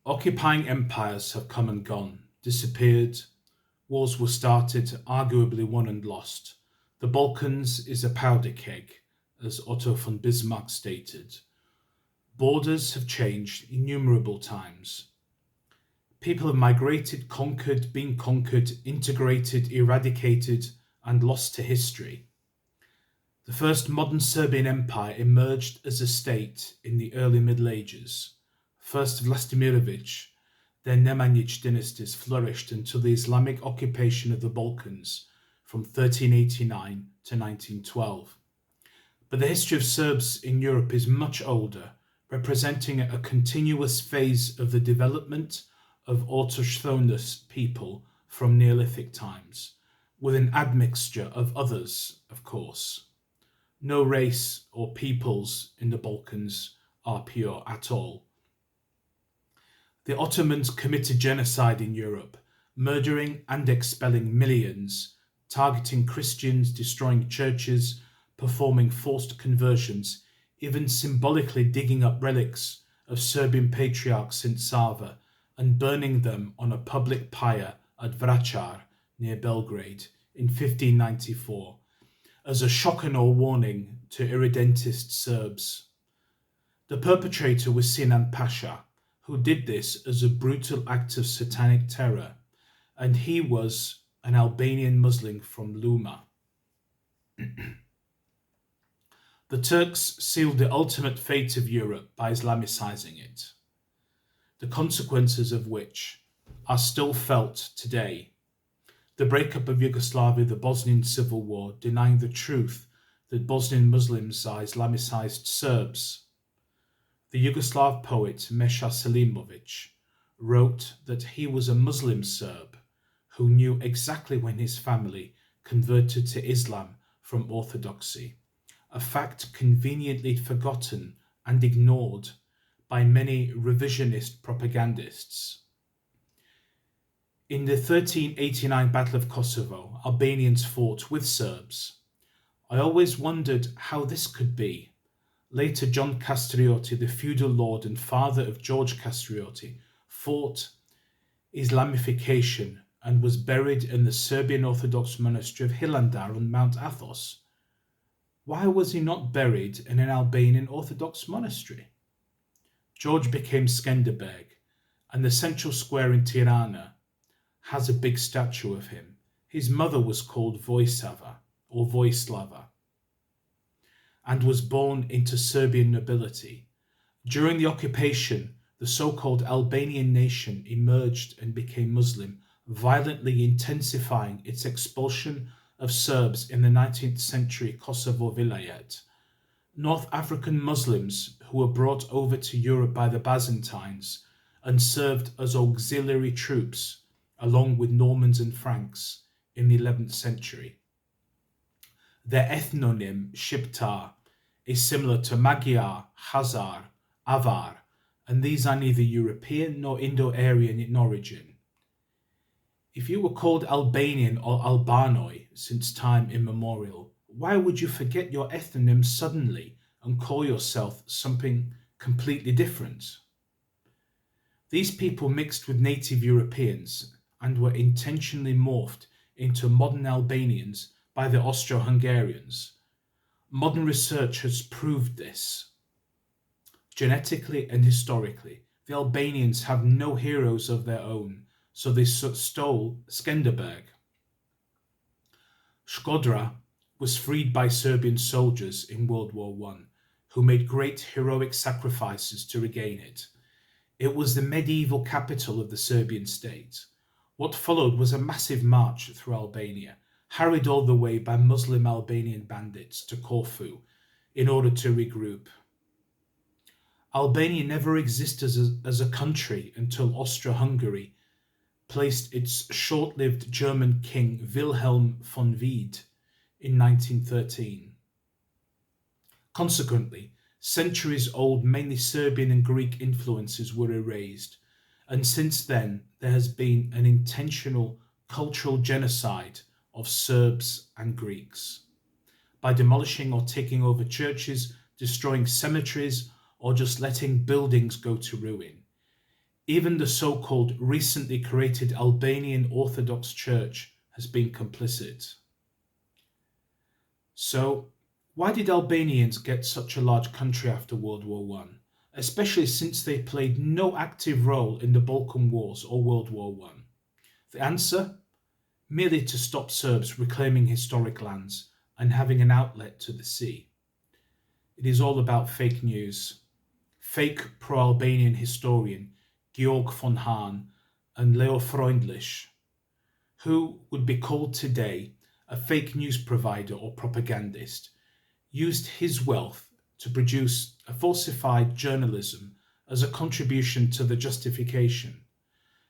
Occupying empires have come and gone, disappeared. Wars were started, arguably won and lost. The Balkans is a powder keg, as Otto von Bismarck stated. Borders have changed innumerable times. People have migrated, conquered, been conquered, integrated, eradicated, and lost to history. The first modern Serbian Empire emerged as a state in the early Middle Ages. First Vlastimirović, then Nemanjić dynasties flourished until the Islamic occupation of the Balkans from 1389 to 1912. But the history of Serbs in Europe is much older, representing a continuous phase of the development of autochthonous people from Neolithic times, with an admixture of others, of course. No race or peoples in the Balkans are pure at all. The Ottomans committed genocide in Europe, murdering and expelling millions, targeting Christians, destroying churches, performing forced conversions, even symbolically digging up relics of Serbian patriarch St. Sava and burning them on a public pyre at Vračar near Belgrade in 1594, as a shock and awe warning to irredentist Serbs. The perpetrator was Sinan Pasha, who did this as a brutal act of satanic terror, and he was an Albanian Muslim from Luma. The Turks sealed the ultimate fate of Europe by Islamicizing it, the consequences of which are still felt today. The breakup of Yugoslavia, the Bosnian Civil War, denying the truth that Bosnian Muslims are Islamicized Serbs. The Yugoslav poet Mesha Selimovic wrote that he was a Muslim Serb who knew exactly when his family converted to Islam from Orthodoxy, a fact conveniently forgotten and ignored by many revisionist propagandists. In the 1389 Battle of Kosovo, Albanians fought with Serbs. I always wondered how this could be. Later, John Castrioti, the feudal lord and father of George Castrioti, fought Islamification and was buried in the Serbian Orthodox monastery of Hilandar on Mount Athos. Why was he not buried in an Albanian Orthodox monastery? George became Skenderberg, and the central square in Tirana has a big statue of him. His mother was called Vojsava or Vojislava and was born into Serbian nobility. During the occupation, the so-called Albanian nation emerged and became Muslim, violently intensifying its expulsion of Serbs in the 19th century Kosovo Vilayet. North African Muslims who were brought over to Europe by the Byzantines and served as auxiliary troops along with Normans and Franks in the 11th century. Their ethnonym, Shqiptar, is similar to Magyar, Khazar, Avar, and these are neither European nor Indo-Aryan in origin. If you were called Albanian or Albanoi since time immemorial, why would you forget your ethnonym suddenly and call yourself something completely different? These people mixed with native Europeans and were intentionally morphed into modern Albanians by the Austro-Hungarians. Modern research has proved this. Genetically and historically, the Albanians have no heroes of their own, so they stole Skenderberg. Shkodra was freed by Serbian soldiers in World War I, who made great heroic sacrifices to regain it. It was the medieval capital of the Serbian state. What followed was a massive march through Albania, harried all the way by Muslim Albanian bandits to Corfu in order to regroup. Albania never existed as a country until Austro-Hungary placed its short-lived German king Wilhelm von Wied in 1913. Consequently, centuries-old mainly Serbian and Greek influences were erased, and since then there has been an intentional cultural genocide of Serbs and Greeks. By demolishing or taking over churches, destroying cemeteries, or just letting buildings go to ruin. Even the so-called recently created Albanian Orthodox Church has been complicit. So, why did Albanians get such a large country after World War One, especially since they played no active role in the Balkan Wars or World War One? The answer? Merely to stop Serbs reclaiming historic lands and having an outlet to the sea. It is all about fake news. Fake pro-Albanian historian Georg von Hahn and Leo Freundlich, who would be called today a fake news provider or propagandist, used his wealth to produce a falsified journalism as a contribution to the justification.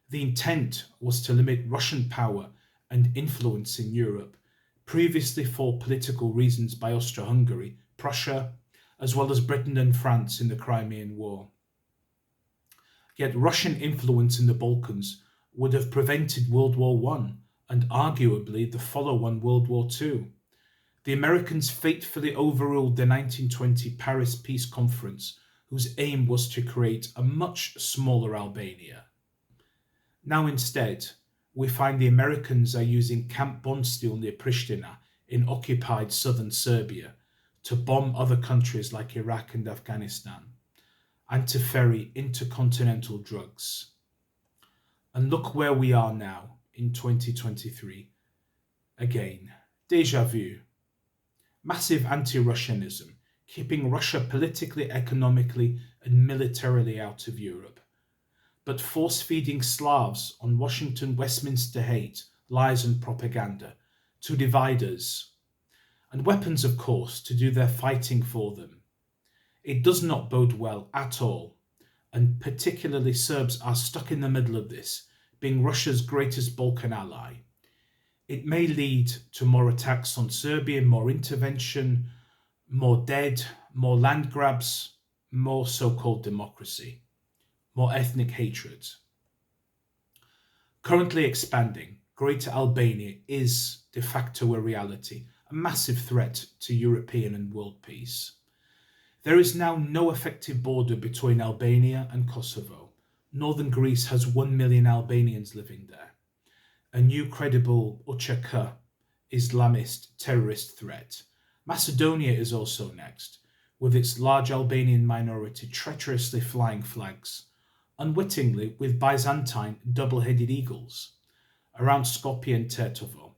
The intent was to limit Russian power and influence in Europe, previously for political reasons by Austro-Hungary, Prussia, as well as Britain and France in the Crimean War. Yet Russian influence in the Balkans would have prevented World War I and arguably the follow-on World War II. The Americans fatefully overruled the 1920 Paris Peace Conference, whose aim was to create a much smaller Albania. Now instead, we find the Americans are using Camp Bondsteel near Pristina in occupied southern Serbia to bomb other countries like Iraq and Afghanistan, and to ferry intercontinental drugs. And look where we are now in 2023. Again, déjà vu. Massive anti-Russianism, keeping Russia politically, economically, and militarily out of Europe. But force-feeding Slavs on Washington-Westminster hate, lies and propaganda to divide us. And weapons, of course, to do their fighting for them. It does not bode well at all, and particularly Serbs are stuck in the middle of this, being Russia's greatest Balkan ally. It may lead to more attacks on Serbia, more intervention, more dead, more land grabs, more so-called democracy, more ethnic hatred. Currently expanding, Greater Albania is de facto a reality, a massive threat to European and world peace. There is now no effective border between Albania and Kosovo. Northern Greece has 1 million Albanians living there. A new credible UÇK, Islamist terrorist threat. Macedonia is also next, with its large Albanian minority treacherously flying flags, unwittingly with Byzantine double-headed eagles, around Skopje and Tetovo,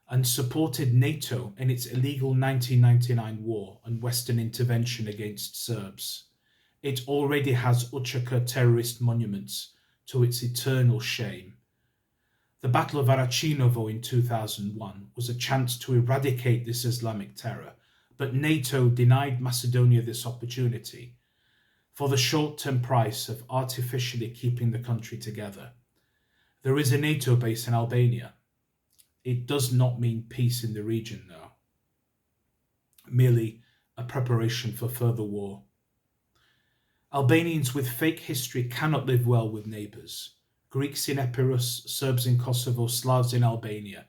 and supported NATO in its illegal 1999 war and Western intervention against Serbs. It already has UÇK terrorist monuments to its eternal shame. The Battle of Arachinovo in 2001 was a chance to eradicate this Islamic terror, but NATO denied Macedonia this opportunity for the short-term price of artificially keeping the country together. There is a NATO base in Albania. It does not mean peace in the region, though. Merely a preparation for further war. Albanians with fake history cannot live well with neighbours. Greeks in Epirus, Serbs in Kosovo, Slavs in Albania,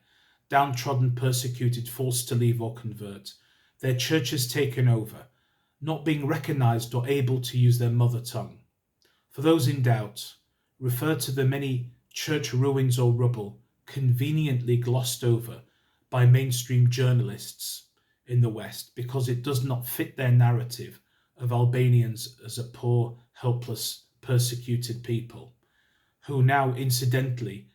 downtrodden, persecuted, forced to leave or convert, their churches taken over, not being recognised or able to use their mother tongue. For those in doubt, refer to the many church ruins or rubble conveniently glossed over by mainstream journalists in the West because it does not fit their narrative of Albanians as a poor, helpless, persecuted people, who now incidentally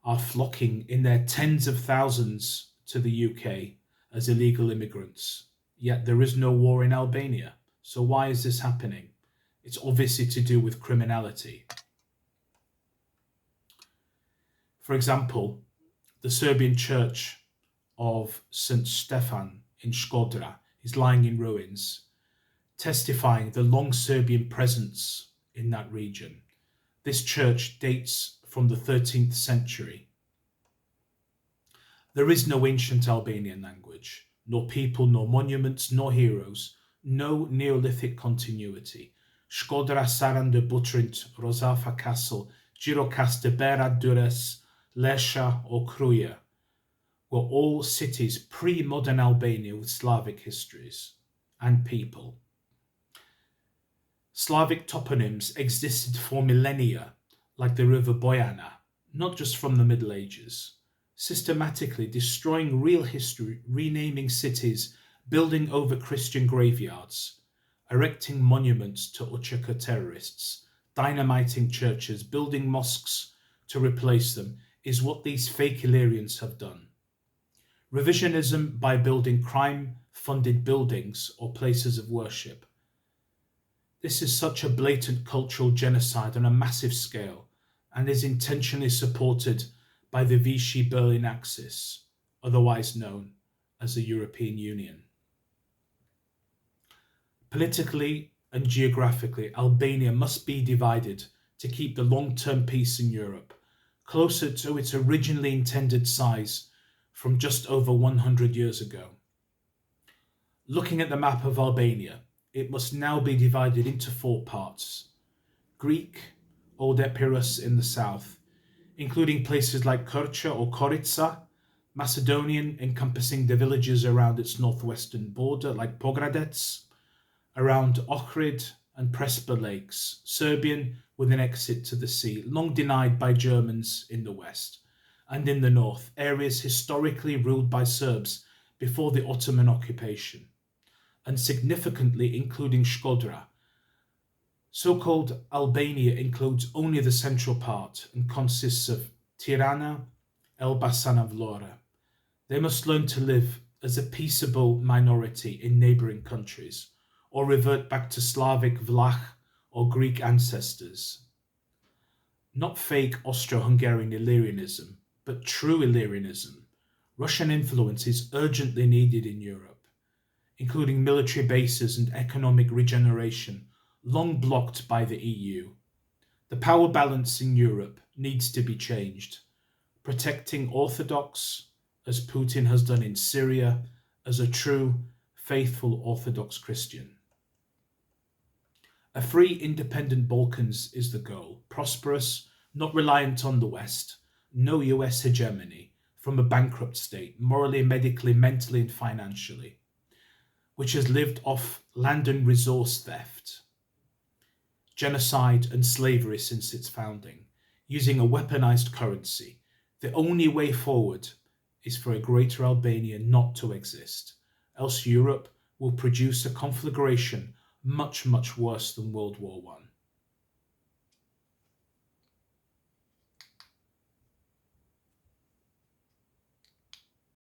are flocking in their tens of thousands to the UK as illegal immigrants. Yet there is no war in Albania. So why is this happening? It's obviously to do with criminality. For example, the Serbian church of St. Stefan in Shkodra is lying in ruins, testifying the long Serbian presence in that region. This church dates from the 13th century. There is no ancient Albanian language, nor people, nor monuments, nor heroes, no Neolithic continuity. Shkodra, Saranda, Butrint, Rozafa Castle, Gjirokastër, Berat, Durrës, Lesha or Kruja were all cities pre-modern Albania with Slavic histories and people. Slavic toponyms existed for millennia, like the river Bojana, not just from the Middle Ages, systematically destroying real history, renaming cities, building over Christian graveyards, erecting monuments to Uçaka terrorists, dynamiting churches, building mosques to replace them, is what these fake Illyrians have done. Revisionism by building crime-funded buildings or places of worship. This is such a blatant cultural genocide on a massive scale and is intentionally supported by the Vichy Berlin Axis, otherwise known as the European Union. Politically and geographically, Albania must be divided to keep the long-term peace in Europe closer to its originally intended size from just over 100 years ago. Looking at the map of Albania, it must now be divided into 4 parts. Greek, Old Epirus in the south, including places like Kircha or Korica, Macedonian, encompassing the villages around its northwestern border like Pogradec, around Ohrid and Prespa lakes, Serbian with an exit to the sea, long denied by Germans in the west, and in the north, areas historically ruled by Serbs before the Ottoman occupation, and significantly including Shkodra. So-called Albania includes only the central part and consists of Tirana, Elbasan and Vlora. They must learn to live as a peaceable minority in neighbouring countries, or revert back to Slavic, Vlach or Greek ancestors. Not fake Austro-Hungarian Illyrianism, but true Illyrianism. Russian influence is urgently needed in Europe, including military bases and economic regeneration, long blocked by the EU. The power balance in Europe needs to be changed, protecting Orthodox, as Putin has done in Syria, as a true, faithful Orthodox Christian. A free, independent Balkans is the goal, prosperous, not reliant on the West, no US hegemony, from a bankrupt state, morally, medically, mentally and financially, which has lived off land and resource theft, genocide and slavery since its founding, using a weaponized currency. The only way forward is for a greater Albania not to exist, else Europe will produce a conflagration much, much worse than World War I.